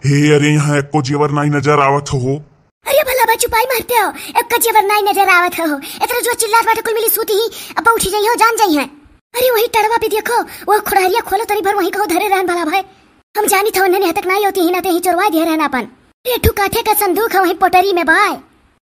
हे अरे यहाँ एको जेवर नहीं नजर आवत हो। अरे भला बा चुपाई मारते हो, एक जेवर नहीं नजर आवत हो। इतना जो चिल्लात बाटे कुल मिली सूती ही अब उठी जाई हो जान जाई है। अरे वही टड़वा पे देखो वो खुड़हरिया खोलो तनी भर वही कहो धरे रहन भला भाई। हम जानी था उन्हें तक नहीं होती ही ना ते ही चोरवा दे रहना अपन। ये ठू काठे का संदूक है वही पोटरी में भाई।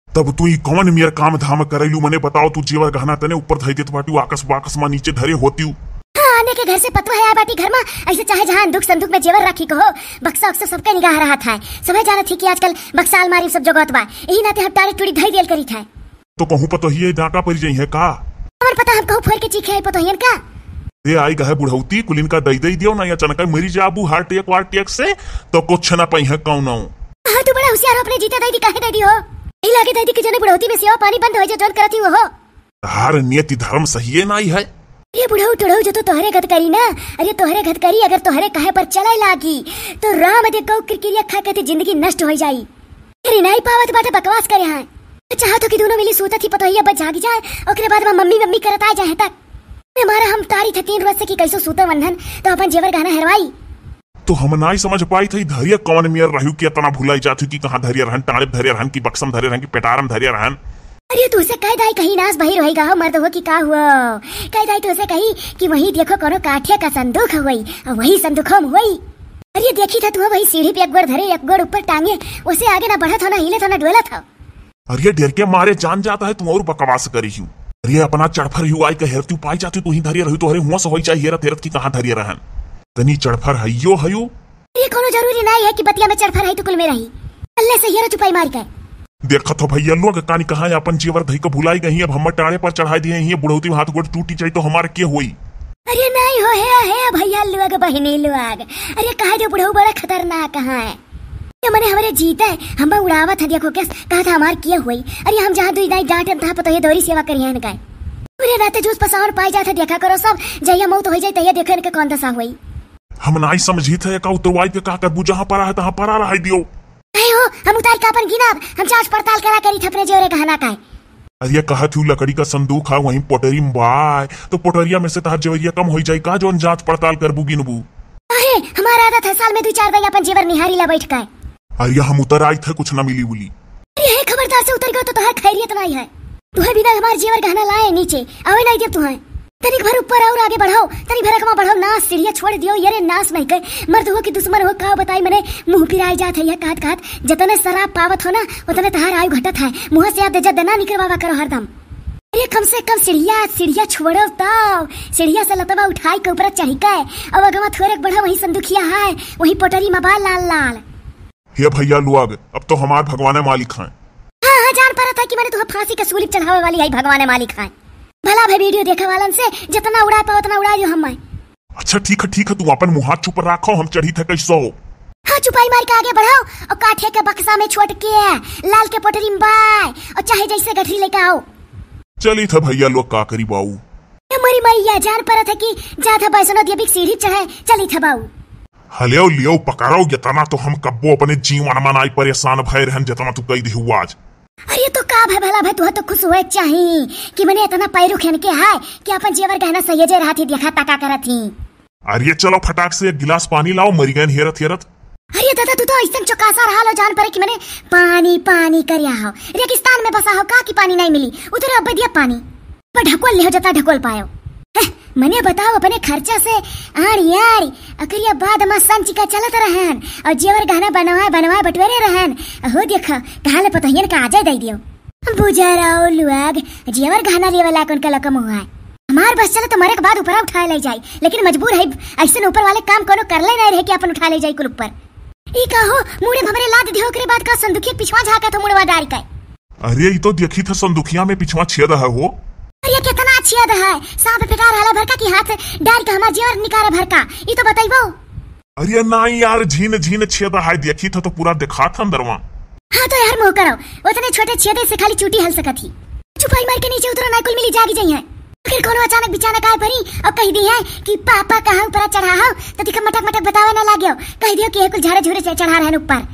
तब तू ही कौन मेर काम धाम करैलू मने बताओ। तू जेवर गहना तने ऊपर धई देत बाटी आकाश बाकस मा नीचे धरे होती। आने के घर से पतवा है बाटी घर में ऐसे चाहे जहाँ दुख संदूक में जेवर रखी कहो बक्सा अक्सर सबका निगाह रहा था। समझ जाना थी कि आजकल बक्सा अलमारी सब जगत बा यही नाते हम टाड़ी टूड़ी धई देल करी था। तो कहूं पतो ही डाका पड़ जाई है का। हमर पता हम कहूं फोड़ के चीखे है पतो हियन का। ए आई गहे बुढ़ौती कुलिन का दई दई दियो ना या चनका मरी जाबू हार्ट अटैक वार्ट अटैक से तो कुछ ना पई है कौनो। हां तू बड़ा होशियार हो, अपने जीता दई दी काहे दई दी हो। ई लागे दई दी कि जने बुढ़ौती में सेवा पानी बंद हो जाए जोन करती वो हो। हार नियति धर्म सही है नहीं है। ये बुढ़ऊ टुढ़ऊ जो तो तोहरे गद करी ना। अरे तोहरे गद करी अगर तोहरे कहे पर चले लागी तो राम दे गौ किरकिरिया खा के जिंदगी नष्ट हो जाई। अरे नहीं पावत बाटे बकवास करे हां। चाहतो कि दोनों मिली सूतत ही पतोहिया बच जागी जाए ओकरे बाद में मम्मी मम्मी करत आ जाए तक हमारा हम तारी थे 3 रोज से कि कैसो सूते बंधन तो अपन जेवर गहना हरवाई। तो हम नहीं समझ पाई थी धैर्य कौन मियर रहू कि इतना भुलाई जाती कि कहां धैर्य रहन टाड़े धैर्य रहन की बक्सम धैर्य रहन की पेटारम धैर्य रहन। अरे तू से कह दाई कहीं नास बही रहेगा हो मर्द हो कि का हुआ। कह दाई तो से कही कि वही देखो कोनो काठिया का संदूक हुई और वही संदूक हम हुई। अरे देखी था तू वही सीढ़ी पे एक गोड़ धरे एक गोड़ ऊपर टांगे उसे आगे ना बढ़त हो ना हिले था ना डोला था। अरे डर के मारे जान जाता है तू और बकवास करी हूँ। अरे अपना चढ़फर यू आई कह तू पाई जाती तू ही धैर्य रहू तो अरे हुआ होई चाहिए हेरत हेरत की कहां धैर्य रहन तनी चढ़फर हइयो हयू। ये कोनो जरूरी नहीं है कि बतिया में चढ़फर है तो कुल में रही अल्ले से हेरा चुपाई मार के देखा तो भैया लोग कहानी कहा है अपन जेवर धई को भुलाई गई अब हम टाड़े पर चढ़ाई दिए ये बुढ़ौती हाथ गोड़ टूटी चाहिए तो हमारे के हुई। अरे नहीं हो है भैया लोग बहनी लोग। अरे कहा जो बुढ़ऊ बड़ा खतरनाक है ये मने हमारे जीता है हम उड़ावा था देखो कैस कहा था हमार किया हुई। अरे हम जहाँ दुई दाई डांटे था पतो ये दौरी सेवा करी है इनका पूरे रात जूस पसावर पाई जाता देखा करो सब जहिया मौत हो जाए तहिया देखो इनका कौन दशा हुई। हम नहीं समझी थे का उतरवाई के का करबू जहाँ पर है तहाँ पर आ रहा दियो। नहीं हो हम उतार का अपन गिना हम जांच पड़ताल करा करी थपने जोरे कहना का। अरे कहा थी लकड़ी का संदूक है वहीं पोटरी में बाय तो पोटरिया में से तहार जेवरिया कम हो जाए का जो जांच पड़ताल करबू गिनबू। अरे हमारा आदत है साल में 2-4 बार अपन जेवर निहारी ला बैठ का। अरे हम उतर आई थे कुछ न मिली बोली। अरे खबरदार से उतर गयो तो तोहर खैरियत नहीं है। तुहे बिना हमार जेवर गहना लाए नीचे आवे नहीं देव तुहे तनिक भर ऊपर और आगे बढ़ाओ तनिक भर कमा बढ़ाओ नास सीढ़िया छोड़ दियो ये नास नहीं गए मर्द हो कि दुश्मन हो का बताई मने मुंह पिराई जात है यह काट काट जतने शराब पावत हो ना उतने तहार आयु घटत है मुंह से आप जद ना निकलवावा करो हरदम। अरे कम से कम सीढ़िया छोड़ो ताओ सीढ़िया से लतवा उठाई के ऊपर चढ़ी के अब अगवा थोड़े बढ़ा वही संदुखिया है वही पोटरी में बाल लाल लाल। हे भैया लोग अब तो हमार भगवान मालिक हैं। हाँ जान पा था कि मैंने तुम्हें फांसी का सूली चढ़ावे वाली है भगवान मालिक है। भला भाई वीडियो देखा वालन से जितना उड़ा पाओ उतना उड़ा दियो हम। अच्छा ठीक है तू अपन मुँह चुप रखो हम चढ़ी थे कैसो। हाँ चुपाई मार के आगे बढ़ाओ और काठे के बक्सा में छोड़ के लाल के पोटरी में बाय और चाहे जैसे गठरी लेके आओ। चली था भैया लोग का करी बाऊ मरी मैया जान पा था कि जा था बैसनो दिया सीढ़ी चढ़े चली था बाऊ। हलियो लियो पकड़ो जितना तो हम कब्बो अपने जीवन मनाई परेशान भय रहन जितना तू कही दी आज। अरे तो का भाई भला भाई तू तो खुश हुए चाहिए कि मैंने इतना पैरू खेन के है कि अपन जेवर गहना सहेजे रहा थी देखा तका करत थी। अरे चलो फटाक से एक गिलास पानी लाओ मरी गए हेरत हेरत। अरे दादा तू तो ऐसा चौकासा रहा लो जान पर कि मैंने पानी पानी करिया हो रेगिस्तान में बसा हो का कि पानी नहीं मिली उधर अब दिया पानी पर ढकोल ले हो जाता ढकोल पायो। मने बताओ अपने खर्चा से आड़ी आड़ी अकरिया बाद में संच का चलत रहन और जेवर गहना बनवाए बटवेरे रहन हो देखा कहां ले पतहियन का आजे दे दियो बुझा रहो लुआग जेवर गहना ले वाला कौन का लकम हुआ है हमार बस चले तो मरे के बाद ऊपर उठा ले जाए लेकिन मजबूर है ऐसे ऊपर वाले काम कोनो कर ले नहीं रहे कि अपन उठा ले जाए कुल ऊपर ई कहो मुड़े हमरे लाद दियो ओकरे बाद का संदुखिया पिछवा झाका तो मुड़वा डाल के। अरे ये तो देखी था संदुखिया में पिछवा छेद है वो। अरे कितना छेद है सांप फेटार हाला भरका की हाथ डाल के हमार जेवर निकारा भरका ई तो बताइबो। अरे नहीं यार झीन छेद है देखी था तो पूरा दिखा था अंदरवा। हाँ तो यार मुंह करो उतने छोटे छेदे से खाली चूटी हल सकत थी चुपाई मार के नीचे उतरो ना कुल मिली जागी जाई है फिर कोनो अचानक बिचानक आए परी और कह दी है कि पापा कहां ऊपर चढ़ा हो तो दिख मटक मटक बतावे ना लाग्यो कह दियो कि कुल झारे झूरे से चढ़ा रहन ऊपर।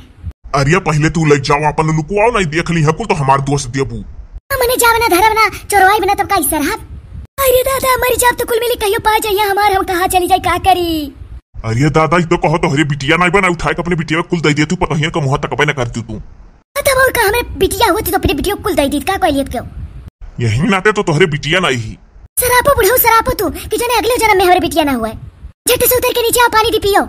अरे पहले तू ले जाओ अपन लुकुआओ नहीं देख ली है कुल तो हमार दोस्त देबू मने जावना धरवना चोरवाई बना तब का इसरहब। अरे दादा मरी जाब तो कुल मिली कहियो पा जाइए हमार हम कहां चली जाए का करी। अरे दादा तो कहो तो हरे बिटिया नहीं बना उठाए अपने बिटिया कुल दे दिए तू पता ही का मुंह तक ना करती तू। तब और का हमरे बिटिया होती तो अपने बिटिया कुल दे दी का कोलियत क्यों? यही नाते तो तोहरे बिटिया नहीं ही। सरापो बुढ़ऊ सरापो तू कि जने अगले जन्म में हमारे बिटिया ना हुआ। झट से उतर के नीचे आ पानी दी पियो।